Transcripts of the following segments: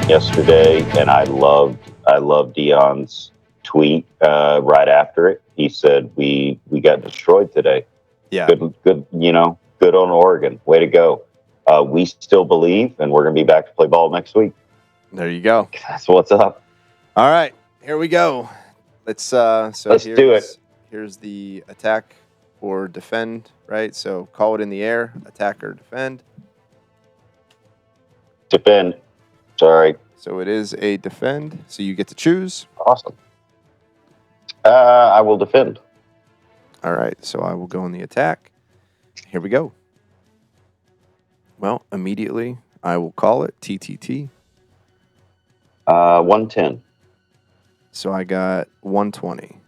yesterday, and I loved Dion's tweet right after it. He said we got destroyed today. Yeah. Good. Good on Oregon. Way to go. We still believe, and we're gonna be back to play ball next week. There you go. That's what's up. All right, here we go. Let's do it. Here's the attack or defend, right? So call it in the air, attack or defend. Defend. Sorry. So it is a defend. So you get to choose. Awesome. I will defend. All right. So I will go on the attack. Here we go. Well, immediately I will call it TTT. 110. So I got 120.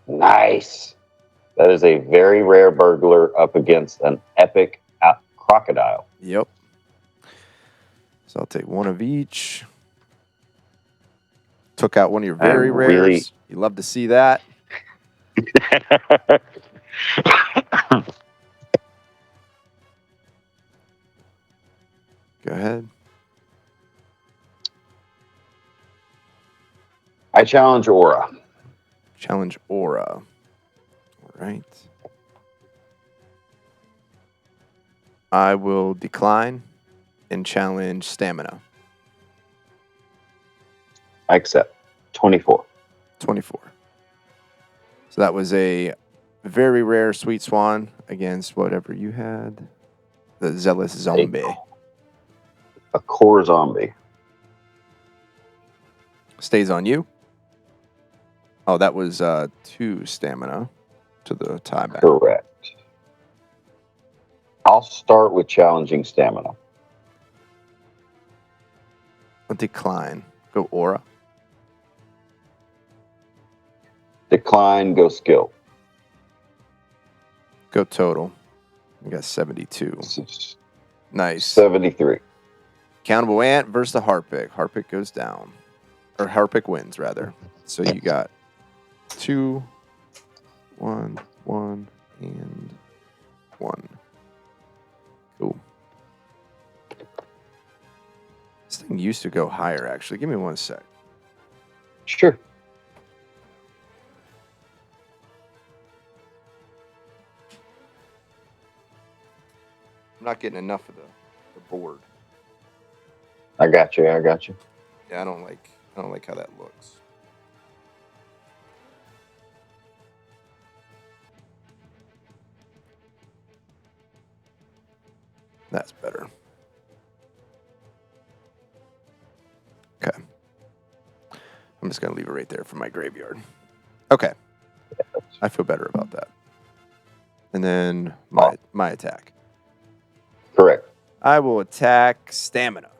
Nice. That is a very rare burglar up against an epic crocodile. Yep. So I'll take one of each. Took out one of your very rares. Really... You love to see that. Go ahead. I challenge Aura. Challenge Aura. All right. I will decline and challenge Stamina. I accept. 24. 24. So that was a very rare Sweet Swan against whatever you had. The Zealous Zombie. A core zombie. Stays on you. Oh, that was 2 Stamina to the tieback. Correct. I'll start with challenging Stamina. A decline. Go Aura. Decline, go skill. Go total. We got 72. Nice. 73. Countable Ant versus the Harpic. Harpic goes down. Or Harpic wins, rather. So you got 2, 1, 1, and 1. Cool. This thing used to go higher, actually. Give me 1 sec. Sure. I'm not getting enough of the board. I got you. Yeah, I don't like how that looks. That's better. Okay. I'm just going to leave it right there for my graveyard. Okay. I feel better about that. And then my attack. Correct. I will attack Stamina.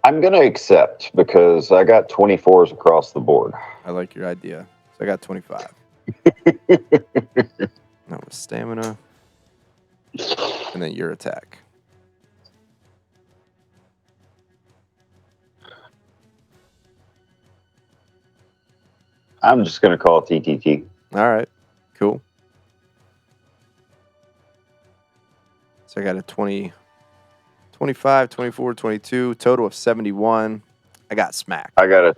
I'm going to accept because I got 24s across the board. I like your idea. So I got 25. That was Stamina. And then your attack. I'm just going to call it TTT. All right. Cool. So I got a 20, 25, 24, 22, total of 71. I got smacked. I got a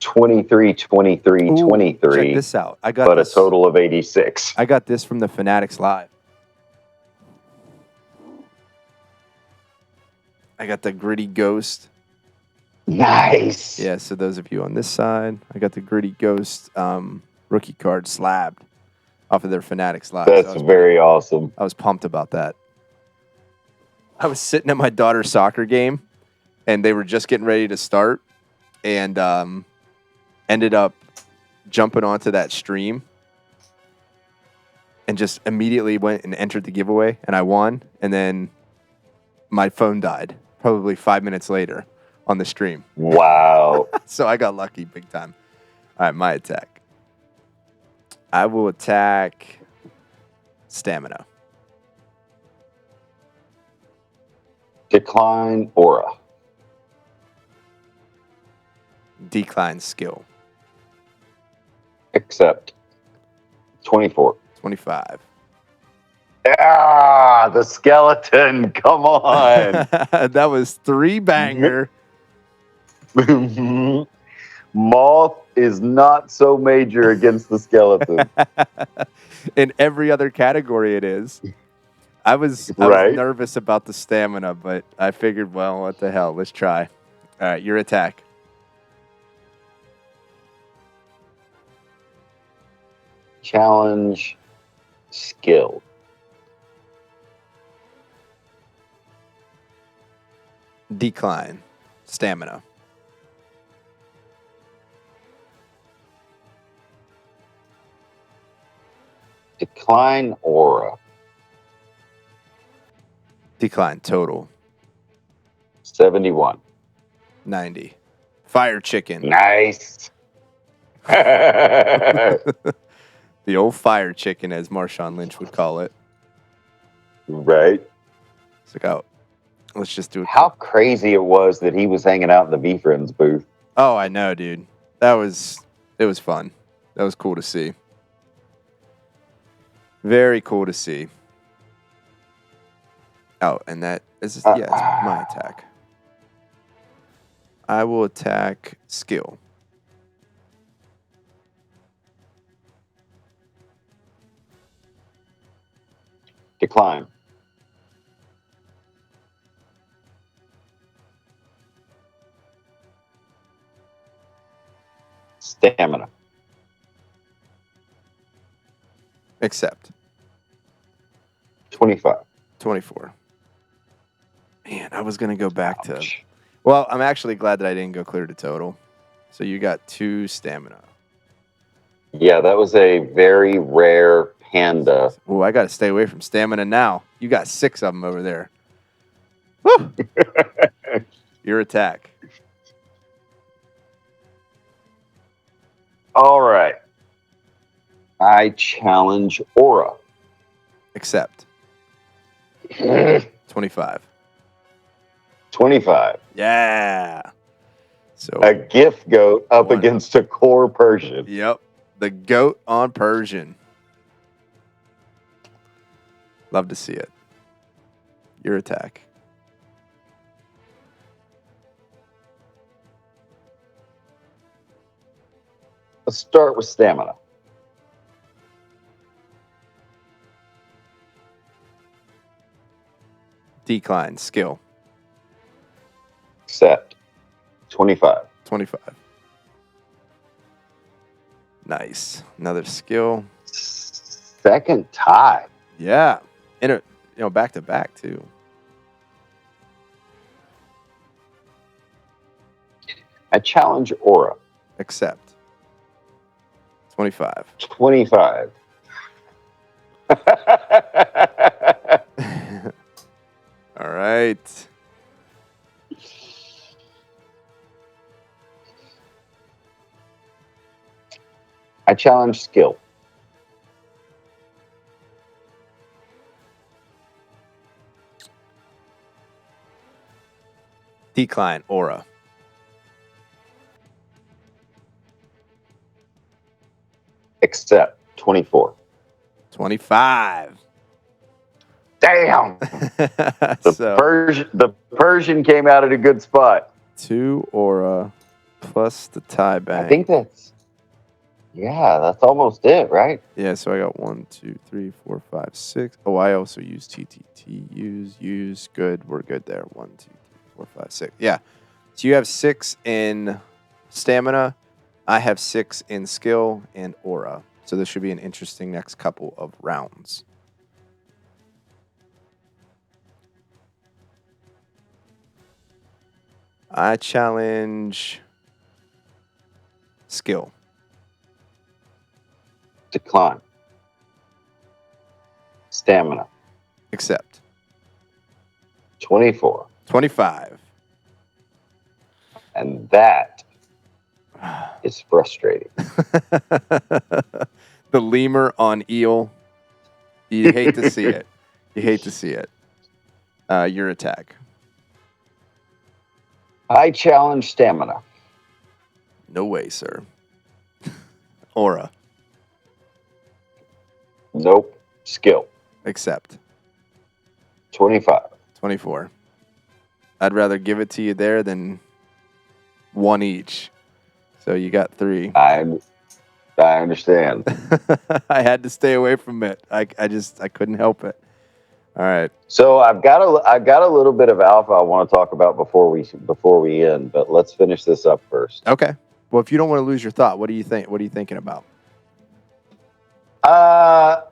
23, 23, Ooh, 23. Check this out. I got but this, a total of 86. I got this from the Fanatics Live. I got the Gritty Ghost. Nice. Yeah, so those of you on this side, I got the Gritty Ghost rookie card slabbed off of their Fanatics Live. That's so very awesome. I was pumped about that. I was sitting at my daughter's soccer game, and they were just getting ready to start, and ended up jumping onto that stream and just immediately went and entered the giveaway, and I won, and then my phone died probably 5 minutes later on the stream. Wow. So I got lucky big time. All right, my attack. I will attack Stamina. Decline Aura. Decline Skill. Accept. 24. 25. the skeleton. Come on. That was 3 banger. Moth is not so major against the skeleton. In every other category, it is. I was Right. nervous about the stamina, but I figured, well, what the hell? Let's try. All right, your attack. Challenge skill. Decline. Stamina. Decline aura. Decline. Total. 71. 90. Fire chicken. Nice. The old fire chicken, as Marshawn Lynch would call it. Right. It's like, oh, let's just do it. How crazy it was that he was hanging out in the Veefriends booth. Oh, I know, dude. It was fun. That was cool to see. Very cool to see. Oh, and that is it's my attack. I will attack skill. Decline. Stamina. Accept. 25. 24. Man, I was going to go back to... Well, I'm actually glad that I didn't go clear to total. So you got 2 stamina. Yeah, that was a very rare panda. Oh, I got to stay away from stamina now. You got 6 of them over there. Woo! Your attack. All right. I challenge aura. Accept. 25. 25. Yeah. So a gift goat up against a core Persian. Yep. The goat on Persian. Love to see it. Your attack. Let's start with stamina. Decline. Skill. Accept. 25. 25. Nice. Another skill. Second tie. Yeah. And back to back too. I challenge aura. Accept. 25. 25. All right. I challenge skill. Decline. Aura. Accept. 24. 25. Damn. The Persian came out at a good spot. 2 aura plus the tie bank. I think that's almost it, right? Yeah, so I got 1, 2, 3, 4, 5, 6. Oh, I also use TTT. Use. Good. We're good there. 1, 2, 3, 4, 5, 6. Yeah. So you have 6 in stamina. I have 6 in skill and aura. So this should be an interesting next couple of rounds. I challenge skill. Decline. Stamina. Accept. 24. 25. And that is frustrating. The lemur on eel. You hate to see it. You hate to see it. Your attack. I challenge stamina. No way, sir. Aura. Nope. Skill. Accept. 25. 24. I'd rather give it to you there than one each. So you got 3. I understand. I had to stay away from it. I couldn't help it. All right. So I've got a little bit of alpha I want to talk about before we end, but let's finish this up first. Okay. Well, if you don't want to lose your thought, what do you think? What are you thinking about? I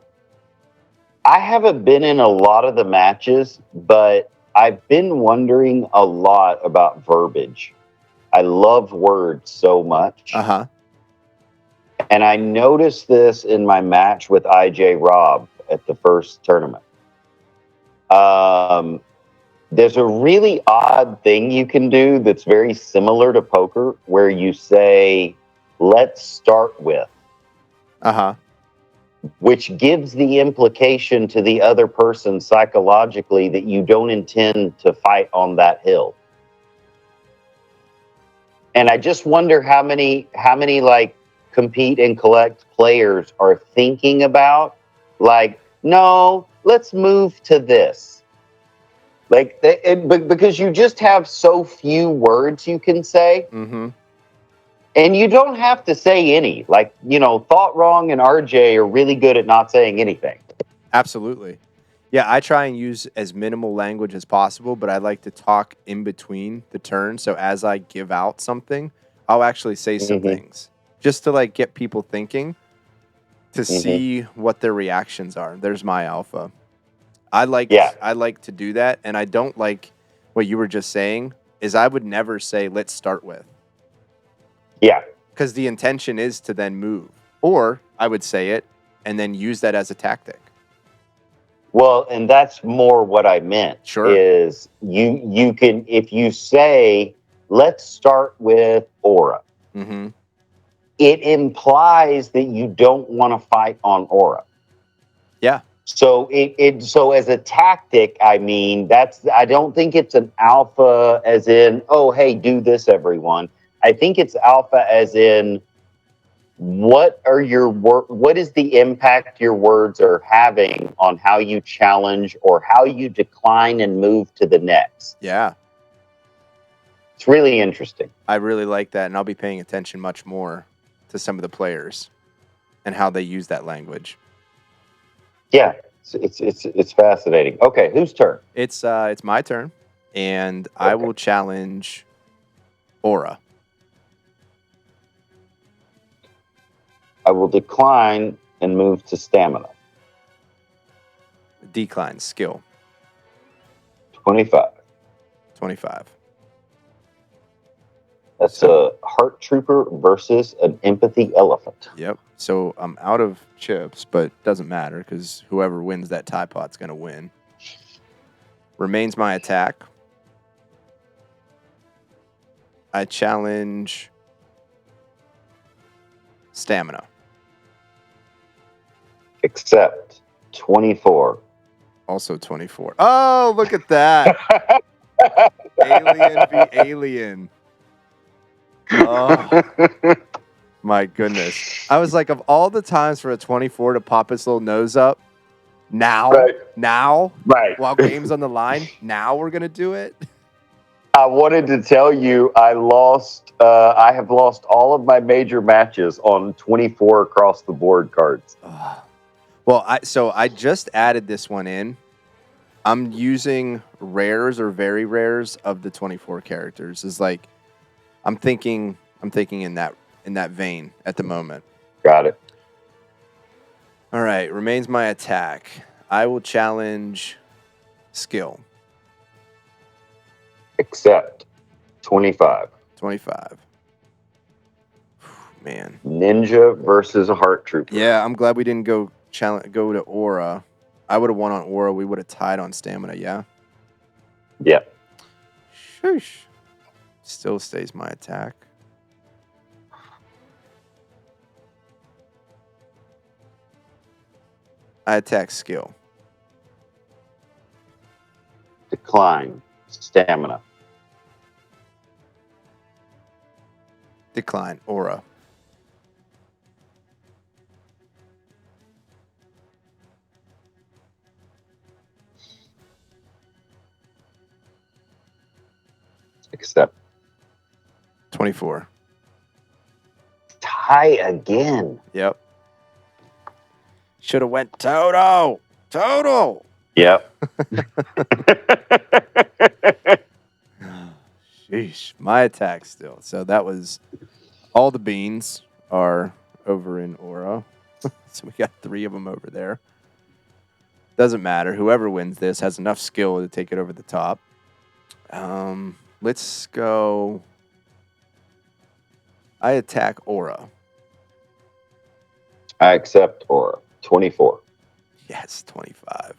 haven't been in a lot of the matches, but I've been wondering a lot about verbiage. I love words so much. Uh-huh. And I noticed this in my match with IJ Robb at the first tournament. There's a really odd thing you can do that's very similar to poker where you say, let's start with. Uh-huh. Which gives the implication to the other person psychologically that you don't intend to fight on that hill. And I just wonder how many like compete and collect players are thinking about like, no, let's move to this. Like, because you just have so few words you can say. Mm-hmm. And you don't have to say any. Like, Thought Wrong and RJ are really good at not saying anything. Absolutely. Yeah, I try and use as minimal language as possible, but I like to talk in between the turns. So as I give out something, I'll actually say some things just to like get people thinking to see what their reactions are. There's my alpha. I like to do that, and I don't like what you were just saying is I would never say let's start with. Yeah. Because the intention is to then move. Or I would say it and then use that as a tactic. Well, and that's more what I meant. Sure. Is you can, if you say, let's start with aura, it implies that you don't want to fight on aura. Yeah. So so as a tactic, I mean, I don't think it's an alpha as in, oh, hey, do this, everyone. I think it's alpha as in, what is the impact your words are having on how you challenge or how you decline and move to the next? Yeah. It's really interesting. I really like that, and I'll be paying attention much more to some of the players and how they use that language. Yeah, it's fascinating. Okay, whose turn? It's my turn, and I will challenge Aura. I will decline and move to stamina. Decline skill. 25. 25. That's a heart trooper versus an empathy elephant. Yep. So I'm out of chips, but doesn't matter because whoever wins that tie pot's going to win. Remains my attack. I challenge stamina. Except 24. Also 24. Oh, look at that. Alien v. Alien. Oh, my goodness. I was like, of all the times for a 24 to pop its little nose up, now, while game's on the line, now we're going to do it. I wanted to tell you I have lost all of my major matches on 24 across the board cards. Well, I just added this one in. I'm using rares or very rares of the 24 characters. Is like I'm thinking in that vein at the moment. Got it. All right, remains my attack. I will challenge skill. Except 25. 25. Man. Ninja versus a heart trooper. Yeah, I'm glad we didn't go to aura. I would have won on aura. We would have tied on stamina, yeah? Yeah. Sheesh. Still stays my attack. I attack skill. Decline stamina. Decline aura. Accept. 24. Tie again. Yep. Should have went Toto. Total. Yep. Sheesh. My attack still. So that was all the beans are over in Aura. So we got 3 of them over there. Doesn't matter. Whoever wins this has enough skill to take it over the top. Let's go. I attack Aura. I accept Aura. 24. Yes, 25.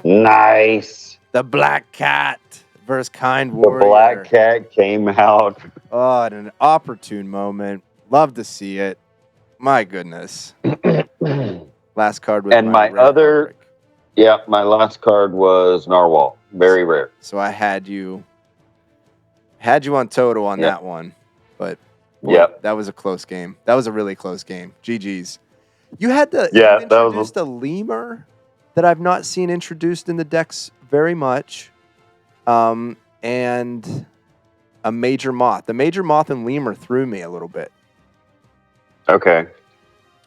Nice. The Black Cat versus Kind The Warrior. Black Cat came out. Oh, at an opportune moment. Love to see it. My goodness. Last card was And my rare other, Heartbreak. yeah, my last card was Narwhal. Very rare. So I had you on Toto on that one. But boy, that was a close game. That was a really close game. GG's. You had you introduced a lemur that I've not seen introduced in the decks very much. And a major moth. The major moth and lemur threw me a little bit. Okay.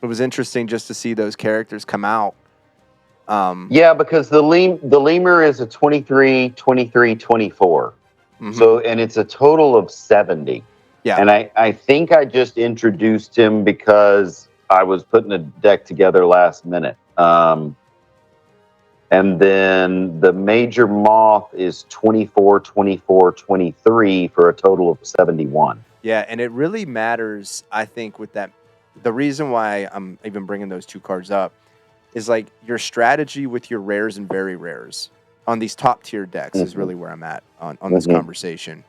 It was interesting just to see those characters come out. Yeah, because the lemur is a 23, 23, 24. Mm-hmm. So, and it's a total of 70. Yeah. And I think I just introduced him because I was putting a deck together last minute. And then the major moth is 24, 24, 23 for a total of 71. Yeah, and it really matters, I think, with that. The reason why I'm even bringing those 2 cards up is like your strategy with your rares and very rares on these top tier decks is really where I'm at on this conversation.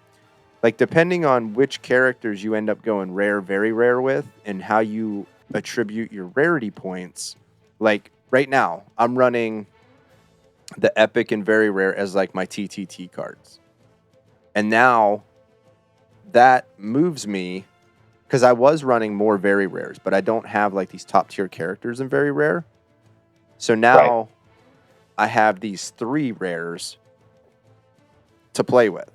Like, depending on which characters you end up going rare, very rare with, and how you attribute your rarity points. Like, right now, I'm running the epic and very rare as like my TTT cards. And now that moves me, because I was running more very rares, but I don't have like these top tier characters in very rare. So now I have these 3 rares to play with.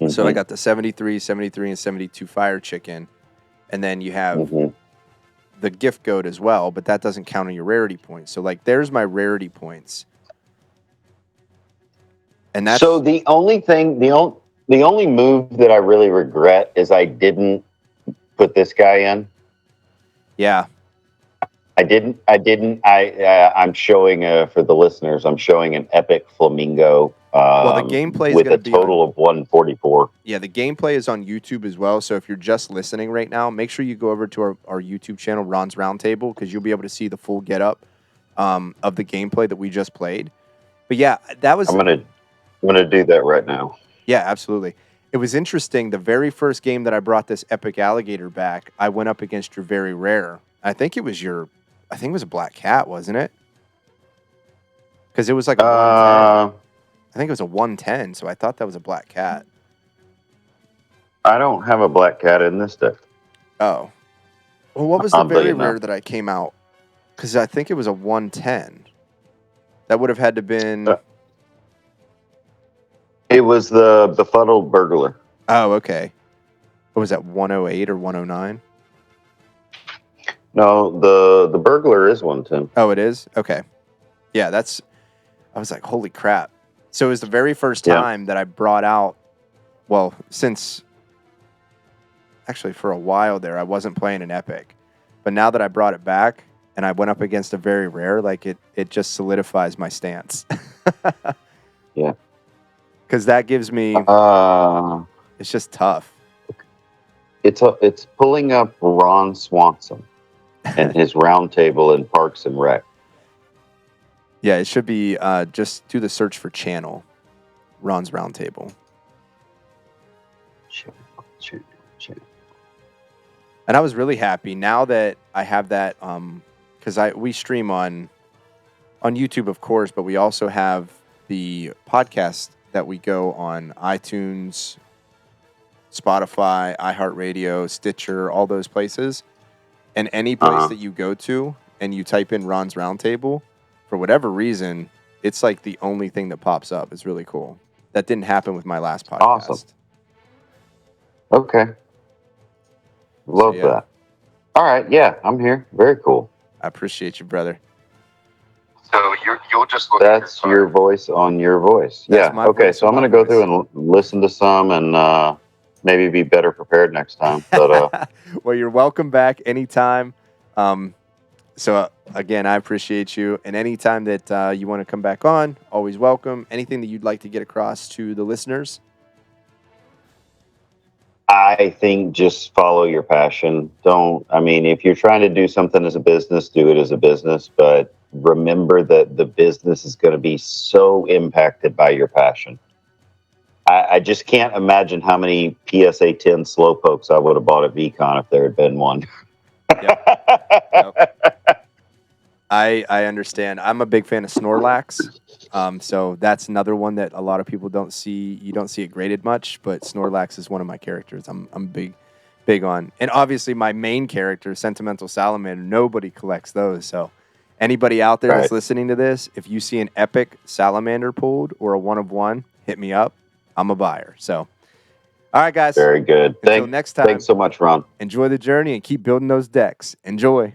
Mm-hmm. So I got the 73, 73, and 72 Fire Chicken. And then you have the Gift Goat as well, but that doesn't count on your rarity points. So like there's my rarity points. And that's so the only move that I really regret is I didn't put this guy in. Yeah. I'm showing for the listeners. I'm showing an epic flamingo. Well, the gameplay is with a total of 144. Yeah, the gameplay is on YouTube as well. So if you're just listening right now, make sure you go over to our YouTube channel, Ron's Roundtable, because you'll be able to see the full getup of the gameplay that we just played. But yeah, that was. I'm gonna do that right now. Yeah, absolutely. It was interesting. The very first game that I brought this epic alligator back, I went up against your very rare. I think it was a Black Cat, wasn't it? Because it was like a 110. I think it was a 110, so I thought that was a Black Cat. I don't have a Black Cat in this deck. Oh. Well, what was the very rare that I came out? Because I think it was a 110. That would have had to been... It was the Befuddled Burglar. Oh, okay. What was that, 108 or 109? No, the Burglar is 110. Oh, it is? Okay. Yeah, that's... I was like, holy crap. So it was the very first time that I brought out... Well, since... Actually, for a while there, I wasn't playing an epic. But now that I brought it back, and I went up against a very rare, like it just solidifies my stance. Yeah. Because that gives me... it's just tough. It's pulling up Ron Swanson and his roundtable in Parks and Rec. Yeah, it should be just do the search for channel, Ron's Roundtable. Channel. And I was really happy now that I have that, because we stream on YouTube, of course, but we also have the podcast that we go on iTunes, Spotify, iHeartRadio, Stitcher, all those places. And any place that you go to and you type in Ron's Roundtable, for whatever reason, it's like the only thing that pops up. It's really cool. That didn't happen with my last podcast. Awesome. Okay. Love that. All right. Yeah, I'm here. Very cool. I appreciate you, brother. So you'll just look That's your voice on your voice. That's yeah. my Okay. voice So on I'm going my to go through voice. and listen to some and maybe be better prepared next time. But well, you're welcome back anytime. So again, I appreciate you. And anytime that you want to come back on, always welcome. Anything that you'd like to get across to the listeners? I think just follow your passion. If you're trying to do something as a business, do it as a business. But remember that the business is going to be so impacted by your passion. I just can't imagine how many PSA 10 slowpokes I would have bought at VCon if there had been one. Yep. I understand. I'm a big fan of Snorlax. So that's another one that a lot of people don't see. You don't see it graded much, but Snorlax is one of my characters. I'm big on. And obviously my main character, Sentimental Salamander, nobody collects those. So anybody out there that's listening to this, if you see an epic Salamander pulled or a 1-of-1, hit me up. I'm a buyer. So all right, guys. Very good. Until next time. Thanks so much, Ron. Enjoy the journey and keep building those decks. Enjoy.